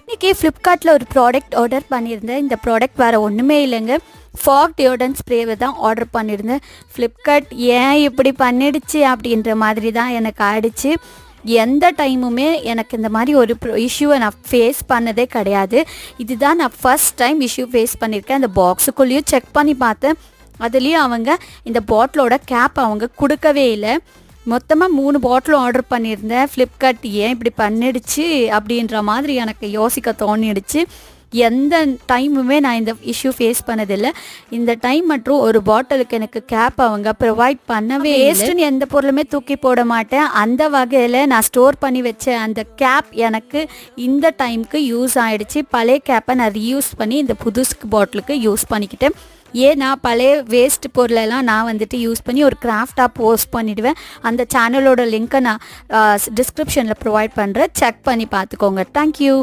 இன்றைக்கி ஃப்ளிப்கார்ட்டில் ஒரு ப்ராடக்ட் ஆர்டர் பண்ணியிருந்தேன். இந்த ப்ராடக்ட் வேறு ஒன்றுமே இல்லைங்க, ஃபாக் டியோடரன்ட் ஸ்ப்ரேவை தான் ஆர்டர் பண்ணியிருந்தேன். ஃப்ளிப்கார்ட் ஏன் இப்படி பண்ணிடுச்சு அப்படின்ற மாதிரி தான் எனக்கு ஆயிடுச்சு. எந்த டைமுமே எனக்கு இந்த மாதிரி ஒரு இஷ்யூவை நான் ஃபேஸ் பண்ணதே கிடையாது. இதுதான் நான் ஃபஸ்ட் டைம் இஷ்யூ ஃபேஸ் பண்ணியிருக்கேன். அந்த பாக்ஸுக்குள்ளேயும் செக் பண்ணி பார்த்தேன், அதுலேயும் அவங்க இந்த பாட்டிலோட கேப் அவங்க கொடுக்கவே இல்லை. மொத்தமாக 3 பாட்டிலும் ஆர்டர் பண்ணியிருந்தேன். ஃப்ளிப்கார்ட் ஏன் இப்படி பண்ணிடுச்சு அப்படின்ற மாதிரி எனக்கு யோசிக்க தோணிடுச்சு. எந்த டைமுமே நான் இந்த இஷ்யூ ஃபேஸ் பண்ணதில்லை. இந்த டைம் மற்றும் ஒரு பாட்டிலுக்கு எனக்கு கேப் அவங்க ப்ரொவைட் பண்ணவே வேஸ்ட்டுன்னு எந்த பொருளுமே தூக்கி போட மாட்டேன். அந்த வகையில் நான் ஸ்டோர் பண்ணி வச்ச அந்த கேப் எனக்கு இந்த டைமுக்கு யூஸ் ஆகிடுச்சு. பழைய கேப்பை நான் ரீயூஸ் பண்ணி இந்த புதுசு பாட்டிலுக்கு யூஸ் பண்ணிக்கிட்டேன். ஏன்னா பழைய வேஸ்ட் பொருளெல்லாம் நான் வந்துட்டு யூஸ் பண்ணி ஒரு கிராஃப்டாக போஸ்ட் பண்ணிவிடுவேன். அந்த சேனலோட லிங்க்கை நான் டிஸ்கிரிப்ஷனில் ப்ரொவைட் பண்ணுறேன், செக் பண்ணி பார்த்துக்கோங்க. தேங்க்யூ.